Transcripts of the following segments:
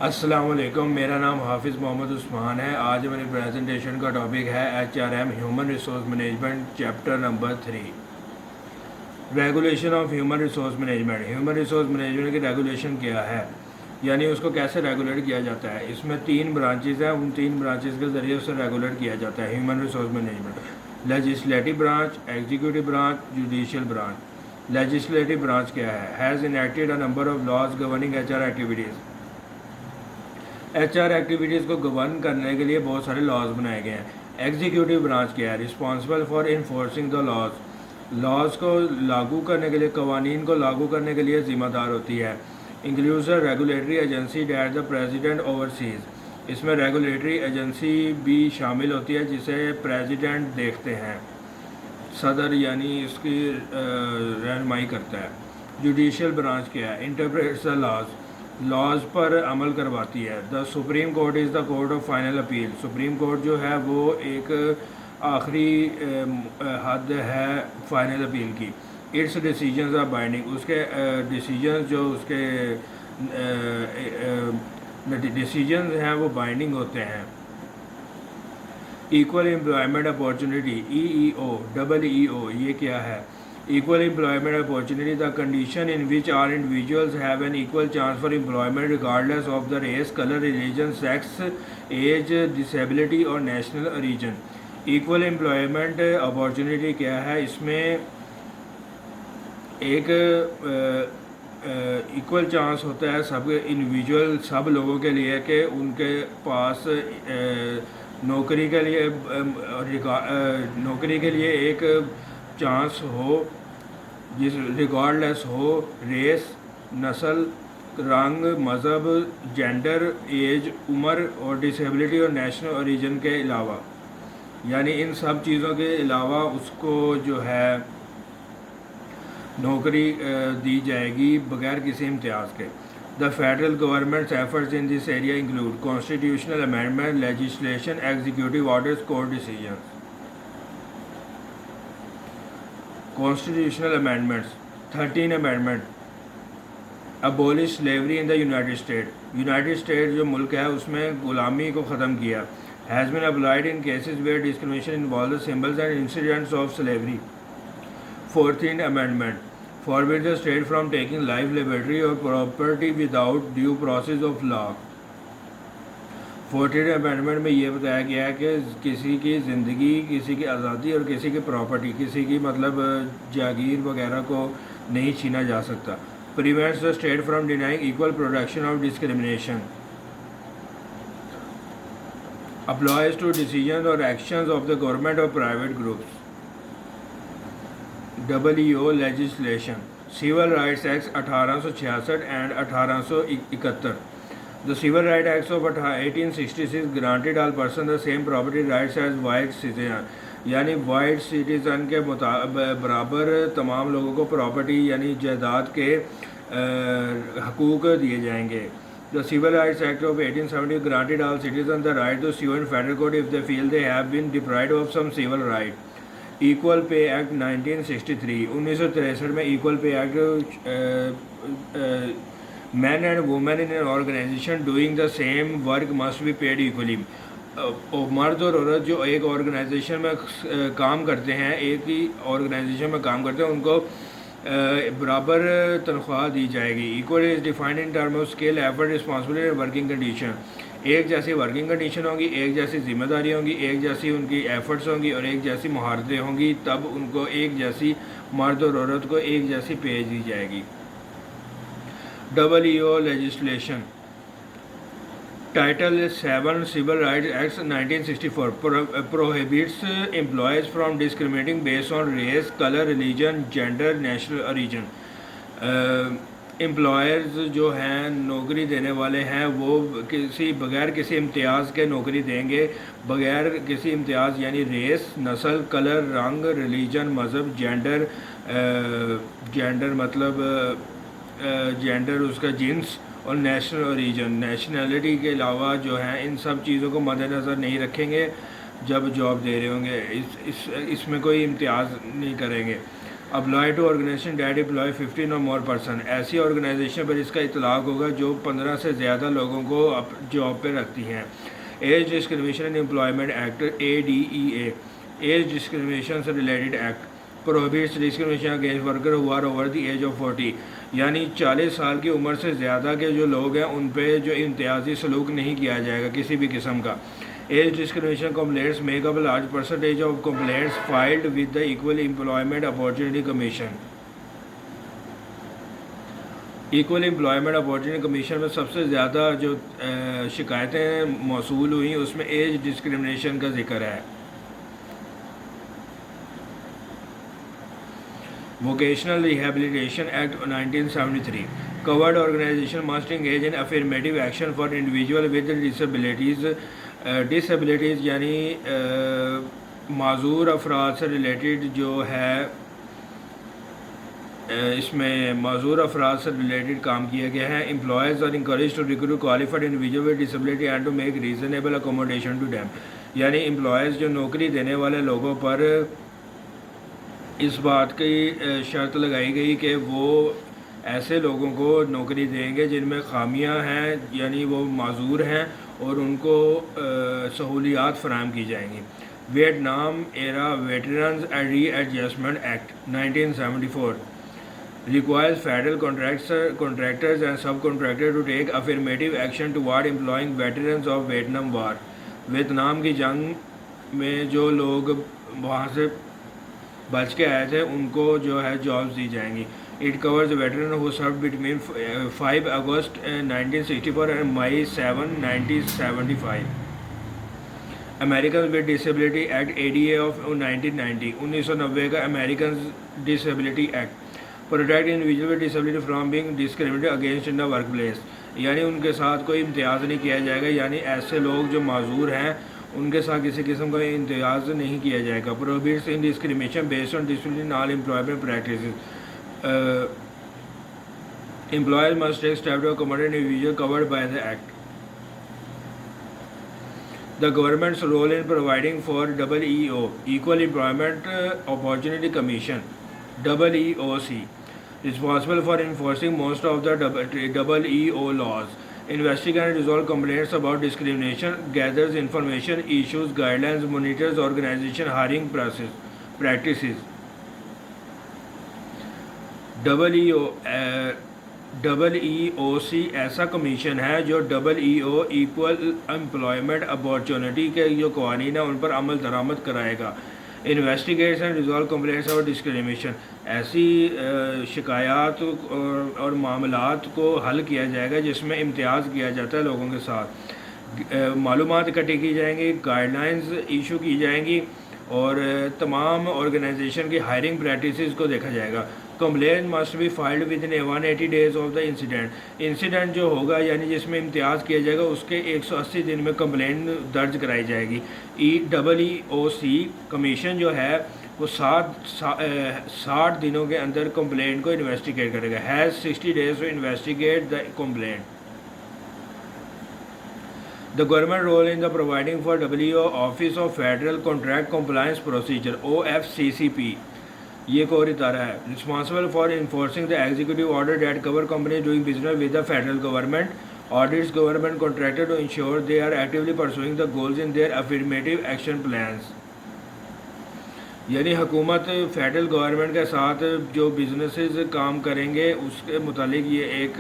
अस्सलाम वालेकुम, मेरा नाम हाफिज़ मोहम्मद उस्मान है। आज मेरी प्रेजेंटेशन का टॉपिक है HRM human resource management, chapter number 3, regulation of human resource management. Human resource management की रेगुलेशन क्या है, यानी उसको कैसे रेगुलेट किया जाता है। इसमें 3 ब्रांचेज़ हैं, उन 3 ब्रांचेज़ के ज़रिए उसे रेगुलेट किया जाता है human resource management. Legislative branch, executive branch, judicial branch. Legislative branch क्या है? Has enacted a number of laws governing HR activities. HR activities को गवर्न करने के लिए बहुत सारे लॉज बनाए गए हैं। एग्जीक्यूटिव ब्रांच क्या है? Responsible for enforcing the laws को लागू करने के लिए, कवानीन को लागू करने के लिए ज़िम्मेदार होती है। Includes a regulatory agency that the president overseas. इसमें रेगुलेटरी एजेंसी भी शामिल होती है जिसे प्रेसिडेंट देखते हैं, सदर यानी इसकी रहनुमाई करता है। जुडिशियल ब्रांच क्या है? इंटरप्रेट्स द लॉज पर अमल करवाती है। The Supreme Court is the court of final appeal. Supreme court जो है वो एक आखिरी हद है फाइनल अपील की। Its decisions are binding. उसके डिसीजंस जो उसके डिसीजंस हैं वो बाइंडिंग होते हैं। इक्वल एम्प्लॉयमेंट अपॉर्चुनिटी, EEO, ये क्या है? Equal employment opportunity, the condition in which all individuals have an equal chance for employment regardless of the race, color, religion, sex, age, disability और national origin। Equal employment opportunity क्या है? इसमें एक equal chance होता है सब individual, सब लोगों के लिए कि उनके पास नौकरी के लिए एक चांस हो जिस रिगार्डलेस हो रेस, नस्ल, रंग, मज़हब, जेंडर, एज, उम्र और डिसेबिलिटी और नेशनल ओरिजिन के अलावा, यानी इन सब चीज़ों के अलावा उसको जो है नौकरी दी जाएगी बगैर किसी इम्तियाज़ के। The federal government's efforts in this area include constitutional amendment, legislation, executive orders, court decision. Constitutional amendments, 13 amendment abolish slavery in the United State जो मुल्क है उसमें गुलामी को ख़त्म किया। Has been applied in cases where discrimination involve the symbols and incidents of slavery. 14th amendment forbid the state from taking life, liberty और property without due process of law. 14th amendment में ये बताया गया है कि किसी की ज़िंदगी, किसी की आज़ादी और किसी की प्रॉपर्टी, किसी की मतलब जागीर वगैरह को नहीं छीना जा सकता। Prevents the state from denying equal protection of discrimination. Applies to decision और एक्शंस ऑफ द गवर्नमेंट और private groups. EEO legislation, civil rights act 1866 and 1871। The Civil Rights Acts of 1866 granted all persons the same property rights as white citizen, यानी white citizen के बराबर तमाम लोगों को property यानी जायदाद के हकूक़ दिए जाएंगे। The Civil Rights Act of 1870 granted all citizens the right to sue in federal court if they feel they have been deprived of some civil right। Equal Pay Act 1963, 1963 में Equal Pay Act man and women in an organization doing the same work must be paid equally. मर्द और औरत जो एक organisation में काम करते हैं, एक ही ऑर्गेनाइजेशन में काम करते हैं, उनको बराबर तनख्वाह दी जाएगी। Equal is defined in term of skill, effort, responsibility and working condition. एक जैसी वर्किंग कंडीशन होंगी, एक जैसी जिम्मेदारी होंगी, एक जैसी उनकी एफर्ट्स होंगी और एक जैसी महारतें होंगी, तब उनको एक जैसी, मर्द और औरत को एक जैसी पे दी जाएगी। EEO legislation, Title 7 Civil Rights Act 1964 prohibits employees from discriminating based on race, color, religion, gender, national origin। Employers जो हैं, नौकरी देने वाले हैं, वो बगैर किसी इम्तियाज़ के नौकरी देंगे, बगैर किसी इम्तियाज़ यानी रेस, नस्ल, कलर, रंग, रिलीजन, मज़हब, जेंडर मतलब जेंडर उसका जिन्स और नेशनल ओरिजिन, नेशनैलिटी के अलावा जो है इन सब चीज़ों को मद्देनज़र नहीं रखेंगे जब जॉब दे रहे होंगे। इसमें कोई इम्तियाज़ नहीं करेंगे। Apply to organization that employ 15 और मोर पर्सन, ऐसी ऑर्गेनाइजेशन पर इसका इतलाक़ होगा जो 15 से ज़्यादा लोगों को जॉब पर रखती हैं। Age discrimination in employment act ADEA, age discrimination से related act, prohibits discrimination against worker who are over the age of 40, यानी 40 साल की उम्र से ज़्यादा के जो लोग हैं उन पे जो इम्तियाजी सलूक नहीं किया जाएगा किसी भी किस्म का। Age discrimination complaints make up large percentage of complaints filed with the equal employment opportunity commission. Equal employment opportunity commission में सबसे ज़्यादा जो शिकायतें मौसूल हुई उसमें एज डिस्क्रिमिनेशन का जिक्र है। Vocational rehabilitation act 1973, covered organization must engage in affirmative action for individual with disabilities, disabilities यानी माजूर अफराद से रिलेटेड जो है इसमें माजूर अफराद से रिलेटेड काम किया गया है। Employers are encourage to recruit qualified individual with disability and to make reasonable accommodation to them, यानी एम्प्लॉयज़ जो नौकरी देने वाले लोगों पर इस बात की शर्त लगाई गई कि वो ऐसे लोगों को नौकरी देंगे जिनमें खामियां हैं यानी वो माजूर हैं और उनको सहूलियात फराहम की जाएंगी। वियतनाम एरा वेटरन्स री adjustment act 1974 requires federal contractors and subcontractors to take affirmative action toward employing veterans of Vietnam War, Vietnam की जंग में जो लोग वहाँ से बच के आए थे उनको जो है जॉब्स दी जाएंगी। It covers veteran who serve between 5 August 1964 and May 7, 1975। American with disability act ADA of 1990, 1990 का American disability act protect individual with disability from being discriminated against in the work place, यानी उनके साथ कोई इम्तियाज़ नहीं किया जाएगा, यानी ऐसे लोग जो माजूर हैं उनके साथ किसी किस्म का इम्तियाज़ नहीं किया जाएगा। Prohibits in discrimination based on discipline in all employment practices, employers must take step to accommodate individual covered by the act. The government's role in providing for EEO, Equal Employment Opportunity Commission, EEOC, responsible for enforcing most of the EEO laws, investigate and resolve complaints about discrimination, gathers information, issues guidelines, monitors organization hiring practices. EEOC ऐसा commission है जो EEO equal employment opportunity के जो कवानीन है उन पर अमल दरामद कराएगा। इन्वेस्टिगेट्स एंड रिजॉल्व कंप्लेंट्स और डिस्क्रिमिनेशन, ऐसी शिकायत और मामलात को हल किया जाएगा जिसमें इम्तियाज़ किया जाता है लोगों के साथ। मालूमात इकट्ठी की जाएंगी, गाइडलाइंस इशू की जाएंगी और तमाम ऑर्गेनाइजेशन की हायरिंग प्रैक्टिसेस को देखा जाएगा। Complaint must be filed with in 180 days of the incident जो होगा यानी जिसमें इम्तियाज़ किया जाएगा उसके 180 दिन में कंप्लेंट दर्ज कराई जाएगी। EEOC कमीशन जो है वो 60 दिनों के अंदर कंप्लेंट को इन्वेस्टिगेट करेगा। Has 60 days to investigate the complaint. The government role in the providing for WO Office of Federal Contract Compliance Procedure OFCCP, ये एक और इदारा है, responsible for enforcing the executive order that cover company doing business with the federal government, audits government contractor to ensure they are actively pursuing the goals in their affirmative action plans, यानी हुकूमत federal government के साथ जो businesses काम करेंगे उसके मुतालिक ये एक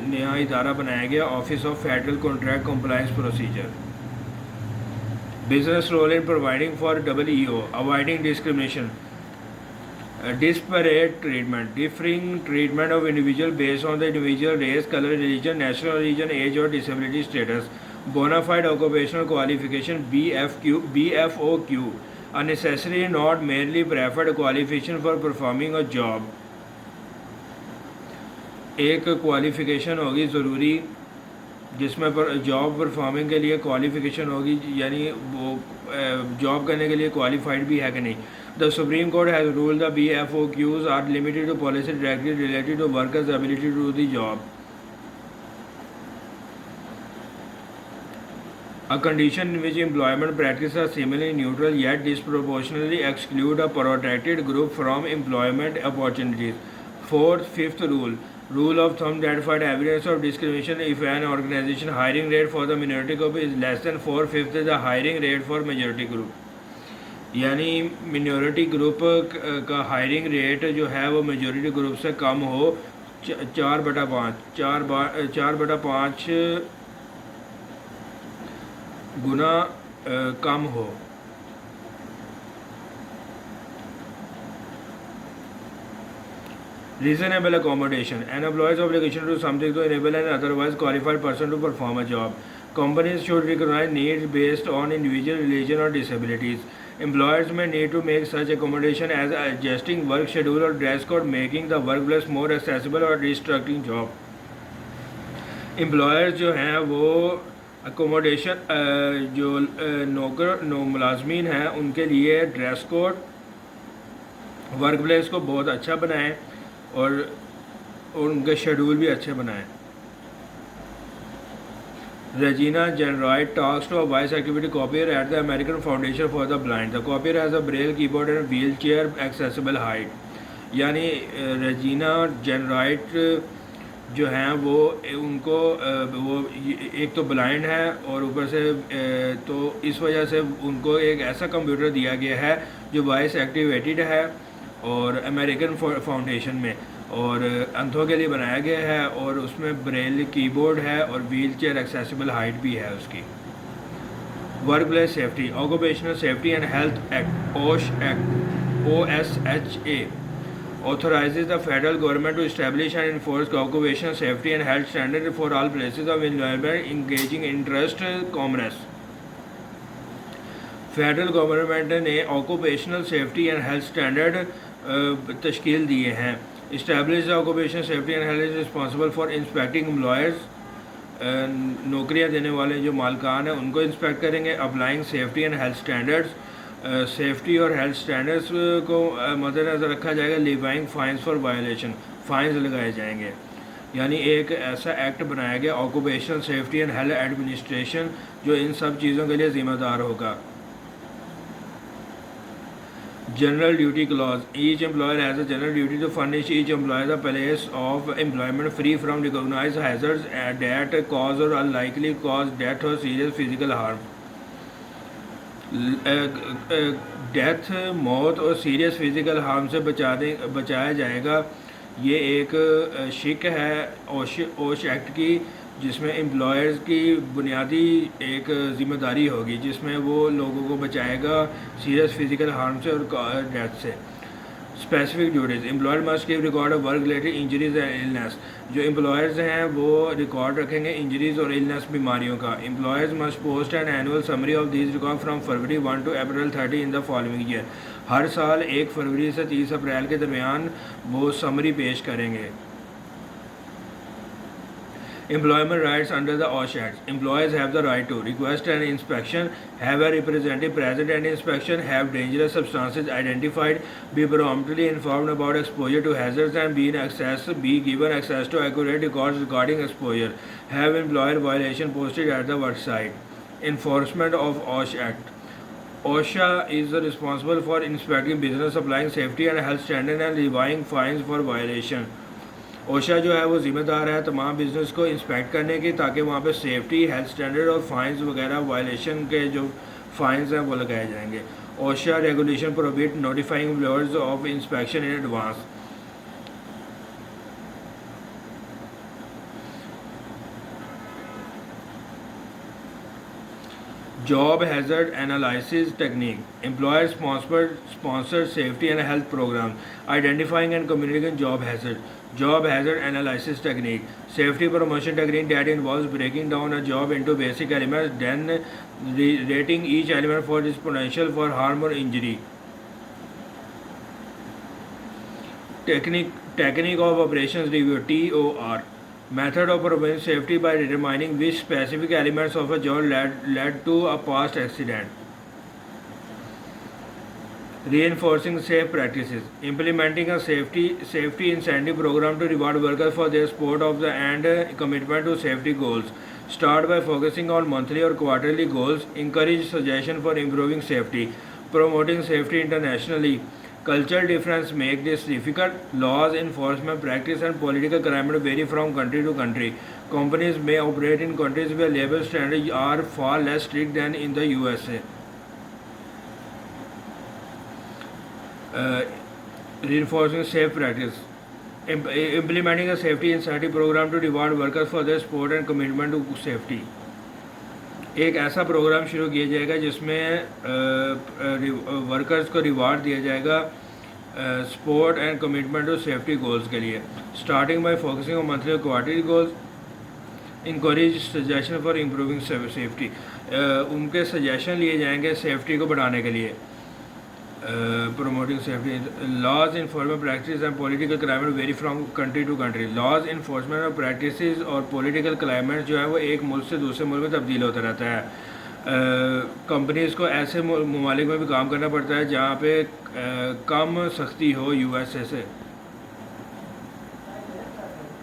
नया इदारा बनाया गया, office of federal contract compliance procedure. Business role in providing for EEO, avoiding discrimination, disparate treatment, differing treatment of individual based on the individual race, color, religion, national origin, age or disability status, bona fide occupational qualification BFOQ, a necessary not merely preferred qualification for performing a job, एक qualification होगी ज़रूरी जिसमें पर job performing के लिए qualification होगी, यानी वो जॉब करने के लिए क्वालिफाइड भी है कि नहीं। The Supreme Court has ruled the BFOQs are limited to policy directly related to workers ability to the job. A condition in which employment practices are similarly neutral yet disproportionately exclude a protected group from employment opportunities. Fourth, fifth rule. Rule of thumb that find evidence of discrimination if an organization hiring rate for the minority group is less than 4/5 the hiring rate for majority group. यानी minority group का hiring rate जो है वो majority group से कम हो 4/5 गुना कम हो. Reasonable accommodation. An employer's obligation to do something to enable an otherwise qualified person to perform a job. Companies should recognize needs based on individual religion or disabilities. Employers may need to make such accommodation as adjusting work schedule or dress code, making the workplace more accessible or restructuring job. Employers जो हैं वो accommodation जो मुलाजमीन हैं उनके लिए dress code work place को बहुत अच्छा बनाएं और उनके शेड्यूल भी अच्छे बनाएं. Regina Jenright talks to a voice activity copier at the American Foundation for the Blind. The copier has a braille keyboard and wheelchair accessible height. यानी रेजिना जेनराइट जो हैं वो उनको वो एक तो ब्लाइंड है और ऊपर से तो इस वजह से उनको एक ऐसा कंप्यूटर दिया गया है जो वॉइस एक्टिवेटेड है और अमेरिकन फाउंडेशन में और अंधों के लिए बनाया गया है और उसमें ब्रेल कीबोर्ड है और व्हील चेयर एक्सेसिबल हाइट भी है उसकी. Work place safety. Occupational safety and health act OSHA authorizes the federal government to establish and enforce occupational safety and health standards for all places of employment engaging in interest commerce. Federal government ने occupational safety and health standard तश्कील दिए हैं. Establish occupational safety and health is responsible for inspecting employers. नौकरियां देने वाले जो मालकान हैं उनको इंस्पेक्ट करेंगे. Applying safety and health standards. Safety और हेल्थ स्टैंडर्ड्स को मद्देनज़र रखा जाएगा. Levying fines for violation. Fines लगाए जाएंगे. यानी एक ऐसा एक्ट बनाया गया occupational safety and health administration जो इन सब चीज़ों के लिए ज़िम्मेदार होगा. General duty clause. Each employer has a general duty to furnish each employer a place of employment free from recognized hazards that cause or unlikely cause death or serious physical harm. Death मौत और serious physical harm से बचाया जाएगा. ये एक शिक है ओश act की जिसमें एम्प्लॉयर्स की बुनियादी एक ज़िम्मेदारी होगी जिसमें वो लोगों को बचाएगा सीरियस फिजिकल हार्म से और डेथ से. Specific duties. Employer must keep record of work related injuries and illness. जो एम्प्लॉयर्स हैं वो रिकॉर्ड रखेंगे इंजरीज और इलनेस बीमारियों का. Employers must post an annual summary of these record from February 1 to April 30 in the following year. हर साल 1 फरवरी से 30 अप्रैल के दरमियान वो समरी पेश करेंगे. Employment rights under the OSH Act. Employees have the right to request an inspection, have a representative present at inspection, have dangerous substances identified, be promptly informed about exposure to hazards and be given access to accurate records regarding exposure, have employer violation posted at the work site. Enforcement of OSH Act. OSHA is responsible for inspecting business, applying safety and health standards and levying fines for violation. ओशा जो है वो ज़िम्मेदार है तमाम business को inspect करने की ताकि वहाँ पे सेफ्टी हेल्थ स्टैंडर्ड और फाइन्स वगैरह वायलेशन के जो फाइन्स हैं वो लगाए जाएंगे. OSHA regulation prohibit notifying employers of inspection in advance. Job hazard analysis technique. Employer sponsored safety and health programs. Identifying and communicating job hazard. Job hazard analysis technique. Safety promotion technique that involves breaking down a job into basic elements, then rating each element for its potential for harm or injury. Technique of operations review TOR. Method of providing safety by determining which specific elements of a job led to a past accident. Reinforcing safe practices, implementing a safety incentive program to reward workers for their support of the and commitment to safety goals. Start by focusing on monthly or quarterly goals. Encourage suggestion for improving safety. Promoting safety internationally. Cultural difference make this difficult. Laws, enforcement practice and political climate vary from country to country. Companies may operate in countries where labor standards are far less strict than in the USA. Reinforcing safe practice. Implementing a safety incentive program to reward workers for their support and commitment to safety. एक ऐसा programme शुरू किया जाएगा जिसमें workers को reward दिया जाएगा support and commitment to safety goals के लिए. Starting by focusing on monthly और quarterly goals. Encourage suggestion for improving safety. उनके सजेशन लिए जाएंगे सेफ्टी को बढ़ाने के लिए. Promoting safety. Laws, enforcement practices and political climate vary from country to country. Laws, enforcement और practices और political climate जो है वो एक मुल्क से दूसरे मुल्क में तब्दील होता रहता है. कंपनीज़ को ऐसे ममालिक में भी काम करना पड़ता है जहाँ पे कम सख्ती हो USA से.